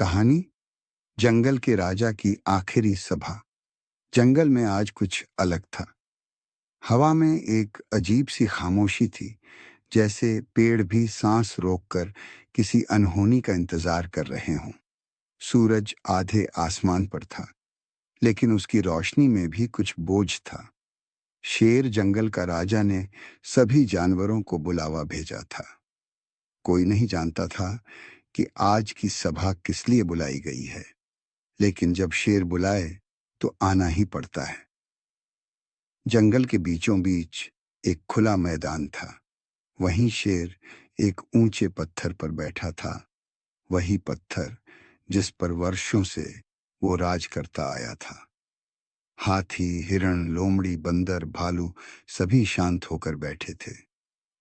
कहानी जंगल के राजा की आखिरी सभा। जंगल में आज कुछ अलग था। हवा में एक अजीब सी खामोशी थी, जैसे पेड़ भी सांस रोककर किसी अनहोनी का इंतजार कर रहे हों। सूरज आधे आसमान पर था, लेकिन उसकी रोशनी में भी कुछ बोझ था। शेर जंगल का राजा ने सभी जानवरों को बुलावा भेजा था। कोई नहीं जानता था कि आज की सभा किस लिए बुलाई गई है, लेकिन जब शेर बुलाए तो आना ही पड़ता है। जंगल के बीचों बीच एक खुला मैदान था। वहीं शेर एक ऊंचे पत्थर पर बैठा था, वही पत्थर जिस पर वर्षों से वो राज करता आया था। हाथी, हिरण, लोमड़ी, बंदर, भालू सभी शांत होकर बैठे थे।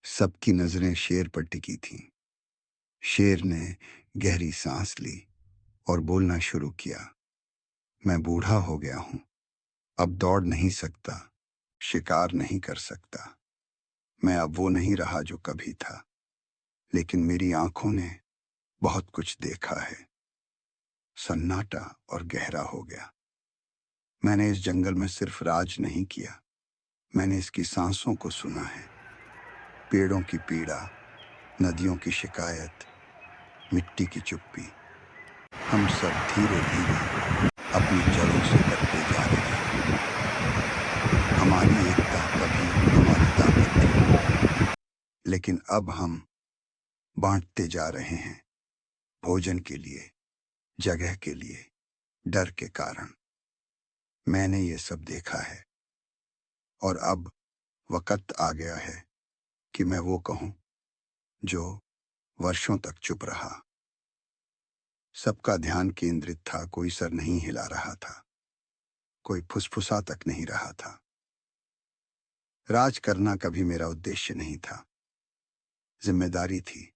सबकी नजरें शेर पर टिकी थीं। शेर ने गहरी सांस ली और बोलना शुरू किया। मैं बूढ़ा हो गया हूं, अब दौड़ नहीं सकता, शिकार नहीं कर सकता। मैं अब वो नहीं रहा जो कभी था, लेकिन मेरी आंखों ने बहुत कुछ देखा है। सन्नाटा और गहरा हो गया। मैंने इस जंगल में सिर्फ राज नहीं किया, मैंने इसकी सांसों को सुना है। पेड़ों की पीड़ा, नदियों की शिकायत, मिट्टी की चुप्पी। हम सब धीरे धीरे अपनी जड़ों से कटते जा रहे हैं। हमारी एकता कभी हमारी ताकत थी, लेकिन अब हम बांटते जा रहे हैं। भोजन के लिए, जगह के लिए, डर के कारण। मैंने ये सब देखा है, और अब वक्त आ गया है कि मैं वो कहूं जो वर्षों तक चुप रहा। सबका ध्यान केंद्रित था, कोई सर नहीं हिला रहा था, कोई फुसफुसा तक नहीं रहा था। राज करना कभी मेरा उद्देश्य नहीं था, जिम्मेदारी थी।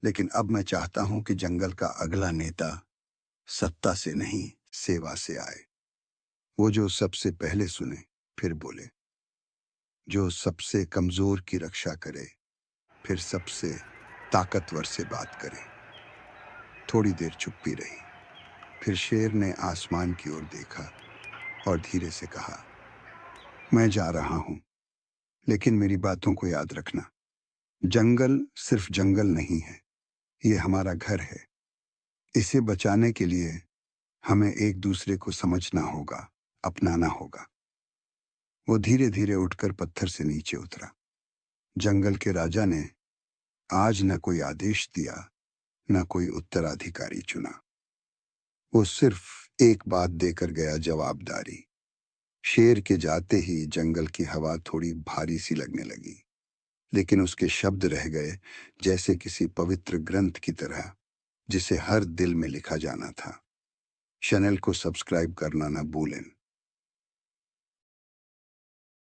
लेकिन अब मैं चाहता हूं कि जंगल का अगला नेता सत्ता से नहीं, सेवा से आए। वो जो सबसे पहले सुने, फिर बोले। जो सबसे कमजोर की रक्षा करे, फिर सबसे ताकतवर से बात करे। थोड़ी देर चुप्पी रही। फिर शेर ने आसमान की ओर देखा और धीरे से कहा, मैं जा रहा हूं, लेकिन मेरी बातों को याद रखना। जंगल सिर्फ जंगल नहीं है, ये हमारा घर है। इसे बचाने के लिए हमें एक दूसरे को समझना होगा, अपनाना होगा। वो धीरे धीरे उठकर पत्थर से नीचे उतरा। जंगल के राजा ने आज न कोई आदेश दिया, न कोई उत्तराधिकारी चुना। वो सिर्फ एक बात देकर गया, जवाबदारी। शेर के जाते ही जंगल की हवा थोड़ी भारी सी लगने लगी, लेकिन उसके शब्द रह गए जैसे किसी पवित्र ग्रंथ की तरह, जिसे हर दिल में लिखा जाना था। चैनल को सब्सक्राइब करना न भूलें।